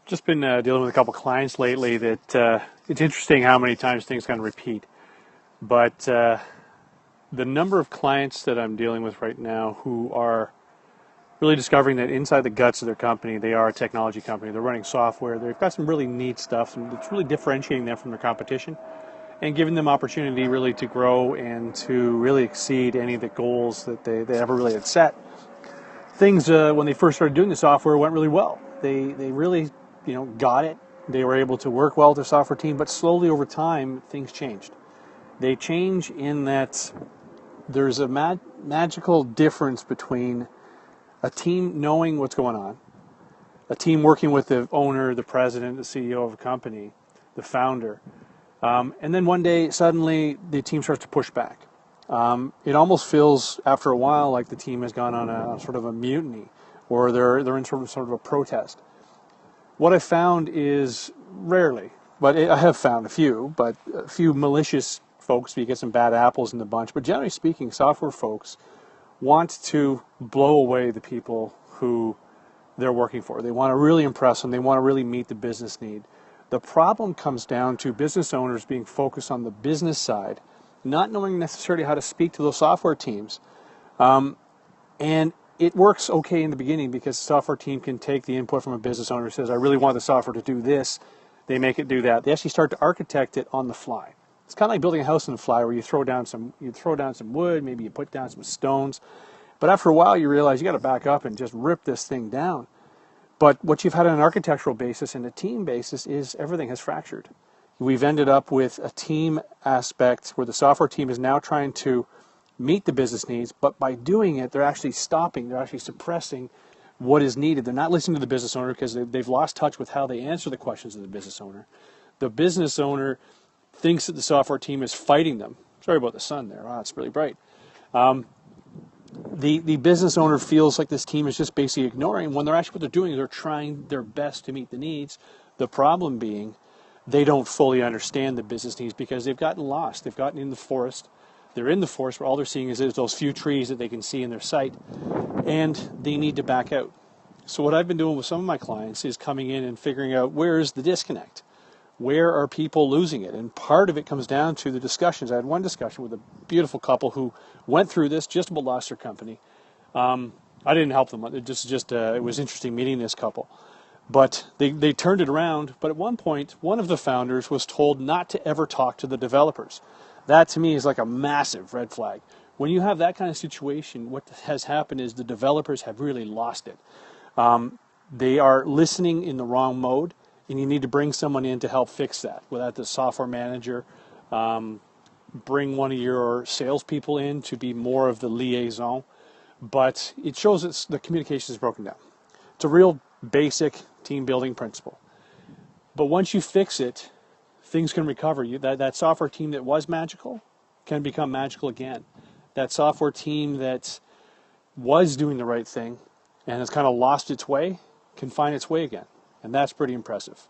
Just been dealing with a couple clients lately that it's interesting how many times things kind of repeat. But the number of clients that I'm dealing with right now who are really discovering that inside the guts of their company, they are a technology company. They're running software. They've got some really neat stuff, and it's really differentiating them from their competition and giving them opportunity really to grow and to really exceed any of the goals that they ever really had set. Things when they first started doing the software went really well. They really got it. They were able to work well with their software team, but slowly over time things changed. They change in that there's a magical difference between a team knowing what's going on, a team working with the owner, the president, the CEO of a company, the founder, and then one day suddenly the team starts to push back. It almost feels after a while like the team has gone on a sort of a mutiny, or they're in sort of a protest. What I found is rarely, but I have found a few malicious folks. You get some bad apples in the bunch, but generally speaking, software folks want to blow away the people who they're working for. They want to really impress them. They want to really meet the business need. The problem comes down to business owners being focused on the business side, not knowing necessarily how to speak to those software teams. And it works okay in the beginning because the software team can take the input from a business owner who says, I really want the software to do this. They make it do that. They actually start to architect it on the fly. It's kind of like building a house on the fly, where you throw down some wood, maybe you put down some stones. But after a while, you realize you got to back up and just rip this thing down. But what you've had on an architectural basis and a team basis is everything has fractured. We've ended up with a team aspect where the software team is now trying to meet the business needs, but by doing it, they're actually suppressing what is needed. They're not listening to the business owner because they've lost touch with how they answer the questions of the business owner. The business owner thinks that the software team is fighting them. Sorry about the sun there. Wow, it's really bright. The business owner feels like this team is just basically ignoring, when they're actually what they're doing is they're trying their best to meet the needs. The problem being they don't fully understand the business needs because they've gotten lost. They've gotten in the forest. They're in the forest where all they're seeing is those few trees that they can see in their sight, and they need to back out. So what I've been doing with some of my clients is coming in and figuring out where is the disconnect. Where are people losing it? And part of it comes down to the discussions. I had one discussion with a beautiful couple who went through this, just about lost their company. I didn't help them. It was interesting meeting this couple. But they turned it around. But at one point, one of the founders was told not to ever talk to the developers. That to me is like a massive red flag. When you have that kind of situation, what has happened is the developers have really lost it. They are listening in the wrong mode, and you need to bring someone in to help fix that. Whether that's the software manager, bring one of your salespeople in to be more of the liaison. But it shows that the communication is broken down. It's a real basic team building principle. But once you fix it, things can recover. That software team that was magical can become magical again. That software team that was doing the right thing and has kind of lost its way can find its way again. And that's pretty impressive.